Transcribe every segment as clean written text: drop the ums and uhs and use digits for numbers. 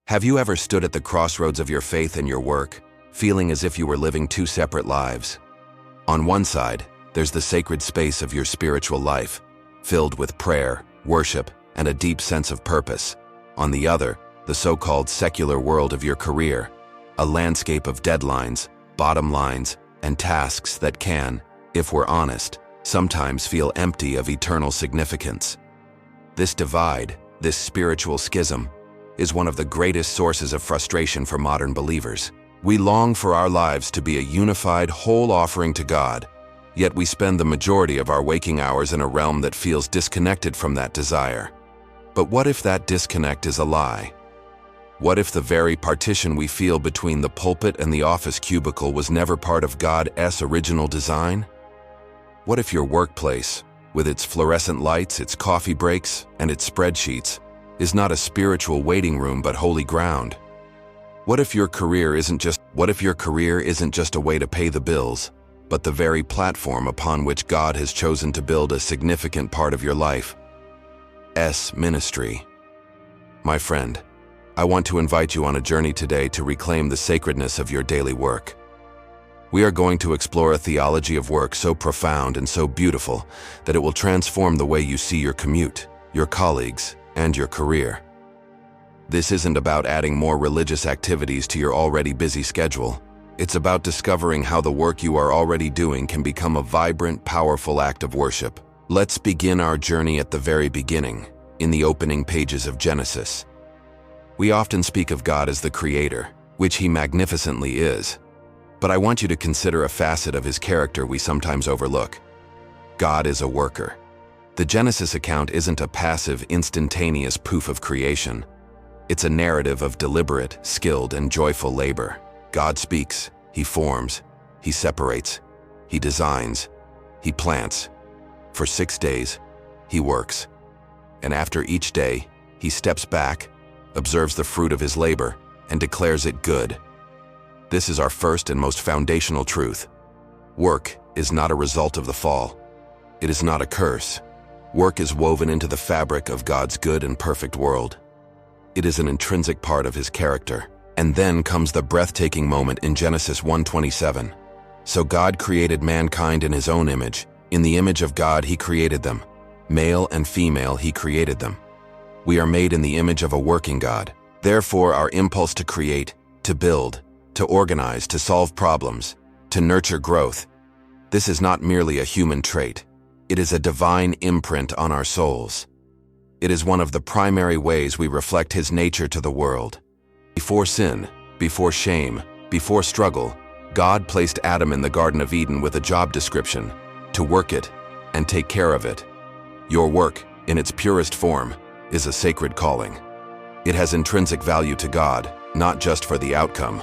Have you ever stood at the crossroads of your faith and your work, feeling as if you were living two separate lives? On one side, there's the sacred space of your spiritual life, filled with prayer, worship, and a deep sense of purpose. On the other, the so-called secular world of your career, a landscape of deadlines, bottom lines, and tasks that can, if we're honest, sometimes feel empty of eternal significance. This divide, this spiritual schism, is one of the greatest sources of frustration for modern believers. We long for our lives to be a unified, whole offering to God, yet we spend the majority of our waking hours in a realm that feels disconnected from that desire. But what if that disconnect is a lie? What if the very partition we feel between the pulpit and the office cubicle was never part of God's original design? What if your workplace, with its fluorescent lights, its coffee breaks, and its spreadsheets, is not a spiritual waiting room but holy ground? What if your career isn't just a way to pay the bills, but the very platform upon which God has chosen to build a significant part of your life? Ministry. My friend, I want to invite you on a journey today to reclaim the sacredness of your daily work. We are going to explore a theology of work so profound and so beautiful that it will transform the way you see your commute, your colleagues, and your career. This isn't about adding more religious activities to your already busy schedule. It's about discovering how the work you are already doing can become a vibrant, powerful act of worship. Let's begin our journey at the very beginning, in the opening pages of Genesis. We often speak of God as the Creator, which He magnificently is. But I want you to consider a facet of His character we sometimes overlook. God is a worker. The Genesis account isn't a passive, instantaneous poof of creation. It's a narrative of deliberate, skilled, and joyful labor. God speaks, He forms, He separates, He designs, He plants. For 6 days, He works. And after each day, He steps back, observes the fruit of His labor, and declares it good. This is our first and most foundational truth. Work is not a result of the fall. It is not a curse. Work is woven into the fabric of God's good and perfect world. It is an intrinsic part of His character. And then comes the breathtaking moment in Genesis 1:27. So God created mankind in His own image. In the image of God He created them. Male and female He created them. We are made in the image of a working God. Therefore, our impulse to create, to build, to organize, to solve problems, to nurture growth, this is not merely a human trait. It is a divine imprint on our souls. It is one of the primary ways we reflect His nature to the world. Before sin, before shame, before struggle, God placed Adam in the Garden of Eden with a job description: to work it and take care of it. Your work, in its purest form, is a sacred calling. It has intrinsic value to God, not just for the outcome,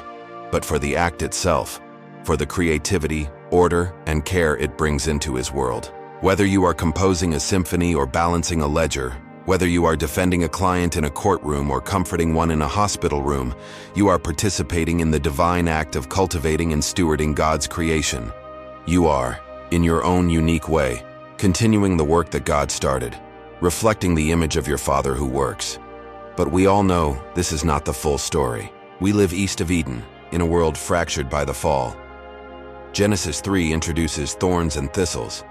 but for the act itself, for the creativity, order, and care it brings into His world. Whether you are composing a symphony or balancing a ledger, whether you are defending a client in a courtroom or comforting one in a hospital room, you are participating in the divine act of cultivating and stewarding God's creation. You are, in your own unique way, continuing the work that God started, reflecting the image of your Father who works. But we all know this is not the full story. We live east of Eden, in a world fractured by the fall. Genesis 3 introduces thorns and thistles.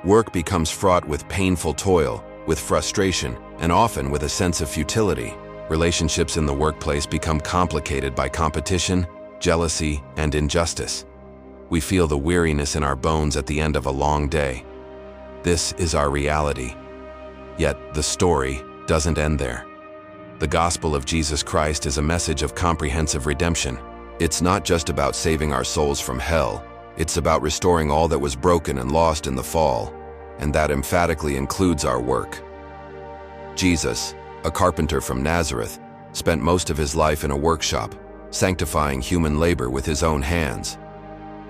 Work becomes fraught with painful toil, with frustration, and often with a sense of futility. Relationships in the workplace become complicated by competition, jealousy, and injustice. We feel the weariness in our bones at the end of a long day. This is our reality. Yet the story doesn't end there. The gospel of Jesus Christ is a message of comprehensive redemption. It's not just about saving our souls from hell. It's about restoring all that was broken and lost in the fall, and that emphatically includes our work. Jesus, a carpenter from Nazareth, spent most of His life in a workshop, sanctifying human labor with His own hands.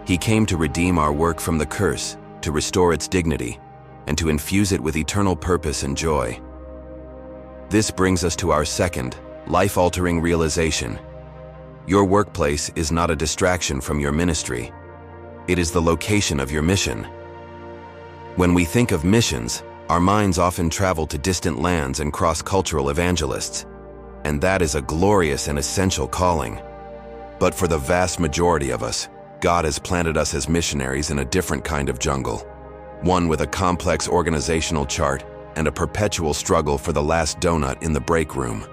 He came to redeem our work from the curse, to restore its dignity, and to infuse it with eternal purpose and joy. This brings us to our second, life-altering realization. Your workplace is not a distraction from your ministry. It is the location of your mission. When we think of missions, our minds often travel to distant lands and cross-cultural evangelists. and that is a glorious and essential calling. But for the vast majority of us, God has planted us as missionaries in a different kind of jungle, one with a complex organizational chart and a perpetual struggle for the last donut in the break room.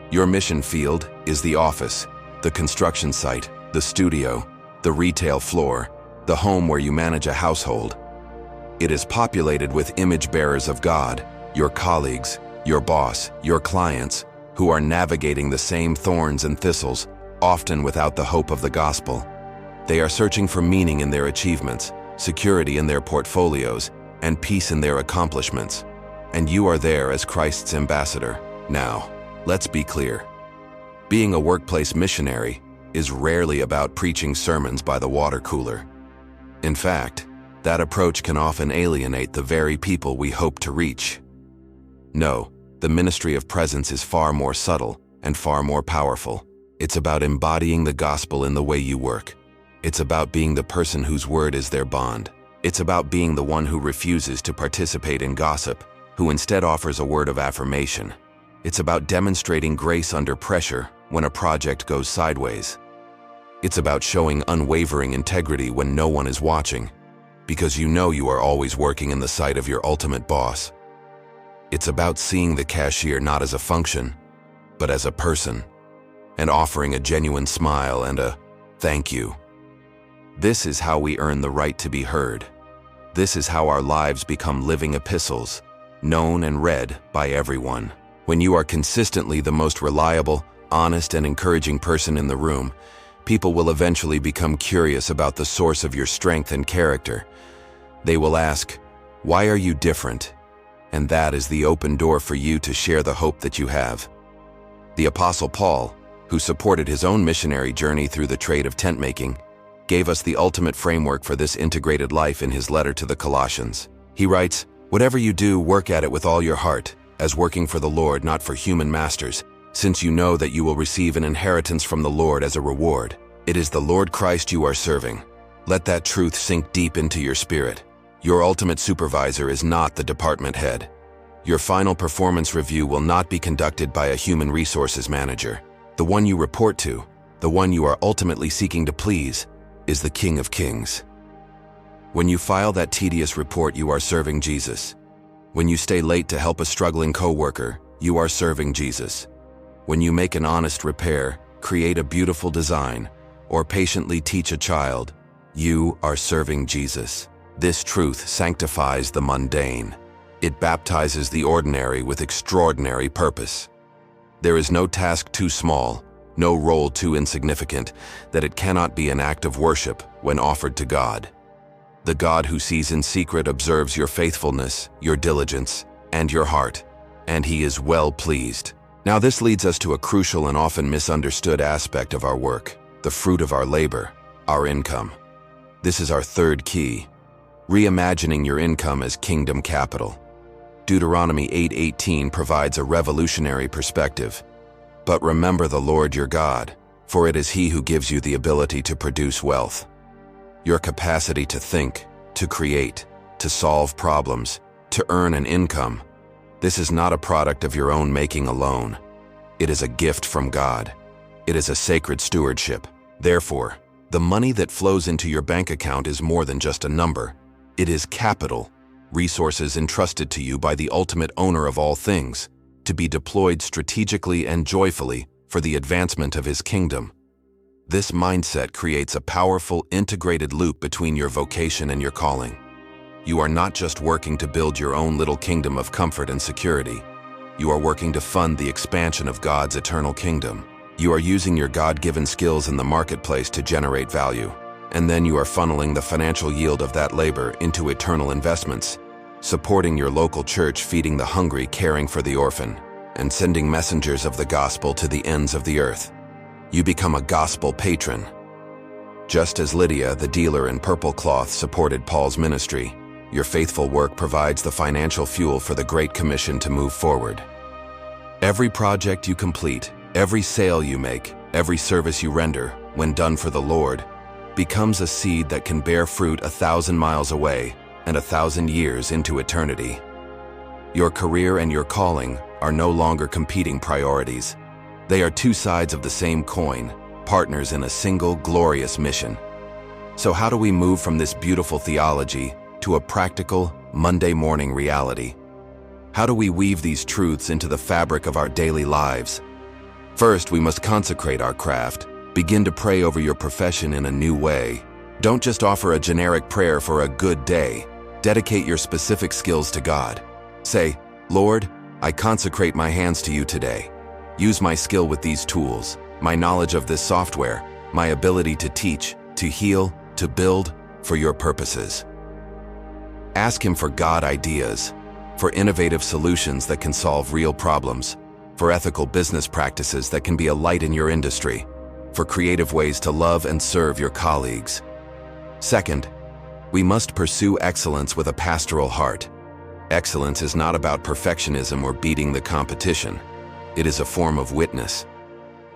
Your mission field is the office, the construction site, the studio, the retail floor, the home where you manage a household. It is populated with image bearers of God, your colleagues, your boss, your clients, who are navigating the same thorns and thistles, often without the hope of the gospel. They are searching for meaning in their achievements, security in their portfolios, and peace in their accomplishments. And you are there as Christ's ambassador. Now, let's be clear. Being a workplace missionary is rarely about preaching sermons by the water cooler. In fact, that approach can often alienate the very people we hope to reach. No, the ministry of presence is far more subtle and far more powerful. It's about embodying the gospel in the way you work. It's about being the person whose word is their bond. It's about being the one who refuses to participate in gossip, who instead offers a word of affirmation. It's about demonstrating grace under pressure when a project goes sideways. It's about showing unwavering integrity when no one is watching, because you know you are always working in the sight of your ultimate boss. It's about seeing the cashier not as a function, but as a person, and offering a genuine smile and a thank you. This is how we earn the right to be heard. This is how our lives become living epistles, known and read by everyone. When you are consistently the most reliable, honest, and encouraging person in the room, people will eventually become curious about the source of your strength and character. They will ask, "Why are you different?" And that is the open door for you to share the hope that you have. The Apostle Paul, who supported his own missionary journey through the trade of tent making, gave us the ultimate framework for this integrated life in his letter to the Colossians. He writes, "Whatever you do, work at it with all your heart, as working for the Lord, not for human masters, since you know that you will receive an inheritance from the Lord as a reward. It is the Lord Christ you are serving." Let that truth sink deep into your spirit. Your ultimate supervisor is not the department head. Your final performance review will not be conducted by a human resources manager. The one you report to, the one you are ultimately seeking to please, is the King of Kings. When you file that tedious report, you are serving Jesus. When you stay late to help a struggling coworker, you are serving Jesus. When you make an honest repair, create a beautiful design, or patiently teach a child, you are serving Jesus. This truth sanctifies the mundane. It baptizes the ordinary with extraordinary purpose. There is no task too small, no role too insignificant, that it cannot be an act of worship when offered to God. The God who sees in secret observes your faithfulness, your diligence, and your heart, and He is well pleased. Now this leads us to a crucial and often misunderstood aspect of our work, the fruit of our labor, our income. This is our third key, reimagining your income as kingdom capital. Deuteronomy 8:18 provides a revolutionary perspective. But remember the Lord your God, for it is He who gives you the ability to produce wealth. Your capacity to think, to create, to solve problems, to earn an income. This is not a product of your own making alone. It is a gift from God. It is a sacred stewardship. Therefore, the money that flows into your bank account is more than just a number. It is capital, resources entrusted to you by the ultimate owner of all things, to be deployed strategically and joyfully for the advancement of His kingdom. This mindset creates a powerful, integrated loop between your vocation and your calling. You are not just working to build your own little kingdom of comfort and security. You are working to fund the expansion of God's eternal kingdom. You are using your God-given skills in the marketplace to generate value, and then you are funneling the financial yield of that labor into eternal investments, supporting your local church, feeding the hungry, caring for the orphan, and sending messengers of the gospel to the ends of the earth. You become a gospel patron. Just as Lydia, the dealer in purple cloth, supported Paul's ministry, your faithful work provides the financial fuel for the Great Commission to move forward. Every project you complete, every sale you make, every service you render, when done for the Lord, becomes a seed that can bear fruit 1,000 miles away and 1,000 years into eternity. Your career and your calling are no longer competing priorities. They are two sides of the same coin, partners in a single glorious mission. So how do we move from this beautiful theology to a practical, Monday morning reality? How do we weave these truths into the fabric of our daily lives? First, we must consecrate our craft. Begin to pray over your profession in a new way. Don't just offer a generic prayer for a good day. Dedicate your specific skills to God. Say, Lord, I consecrate my hands to you today. Use my skill with these tools, my knowledge of this software, my ability to teach, to heal, to build, for your purposes. Ask Him for God ideas, for innovative solutions that can solve real problems, for ethical business practices that can be a light in your industry, for creative ways to love and serve your colleagues. Second, we must pursue excellence with a pastoral heart. Excellence is not about perfectionism or beating the competition. It is a form of witness.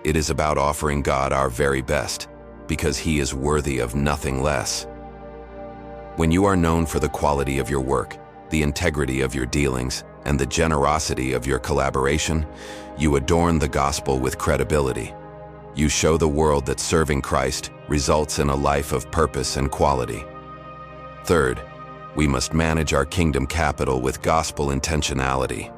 It is about offering God our very best, because He is worthy of nothing less. When you are known for the quality of your work, the integrity of your dealings, and the generosity of your collaboration, you adorn the gospel with credibility. You show the world that serving Christ results in a life of purpose and quality. Third, we must manage our kingdom capital with gospel intentionality.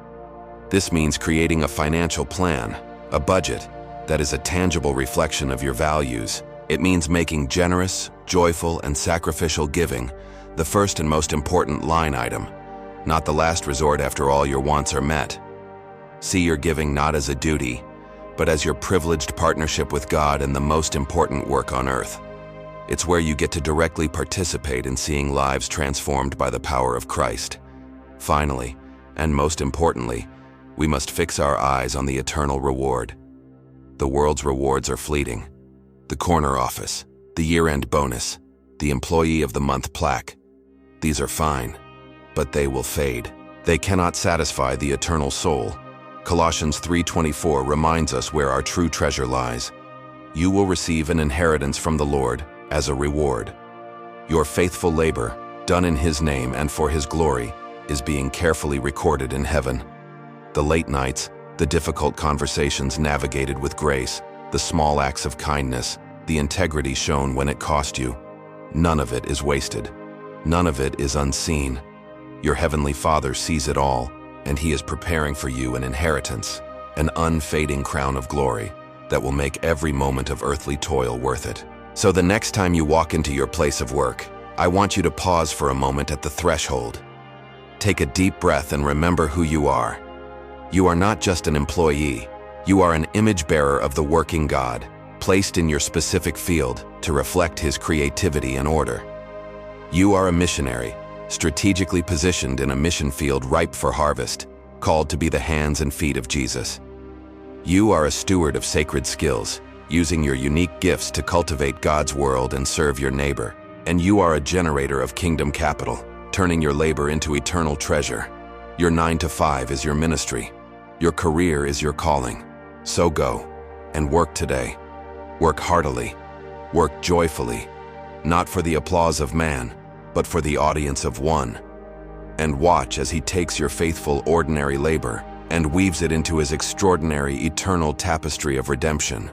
This means creating a financial plan, a budget, that is a tangible reflection of your values. It means making generous, joyful, and sacrificial giving the first and most important line item, not the last resort after all your wants are met. See your giving not as a duty, but as your privileged partnership with God in the most important work on earth. It's where you get to directly participate in seeing lives transformed by the power of Christ. Finally, and most importantly, we must fix our eyes on the eternal reward. The world's rewards are fleeting. The corner office, the year-end bonus, the employee of the month plaque. These are fine, but they will fade. They cannot satisfy the eternal soul. Colossians 3:24 reminds us where our true treasure lies. You will receive an inheritance from the Lord as a reward. Your faithful labor, done in His name and for His glory, is being carefully recorded in heaven. The late nights, the difficult conversations navigated with grace, the small acts of kindness, the integrity shown when it cost you, none of it is wasted. None of it is unseen. Your Heavenly Father sees it all, and He is preparing for you an inheritance, an unfading crown of glory that will make every moment of earthly toil worth it. So the next time you walk into your place of work, I want you to pause for a moment at the threshold. Take a deep breath and remember who you are. You are not just an employee. You are an image bearer of the working God, placed in your specific field to reflect His creativity and order. You are a missionary, strategically positioned in a mission field ripe for harvest, called to be the hands and feet of Jesus. You are a steward of sacred skills, using your unique gifts to cultivate God's world and serve your neighbor. And you are a generator of kingdom capital, turning your labor into eternal treasure. Your 9 to 5 is your ministry. Your career is your calling. So go and work today. Work heartily. Work joyfully, not for the applause of man, but for the audience of one. And watch as He takes your faithful ordinary labor and weaves it into His extraordinary eternal tapestry of redemption.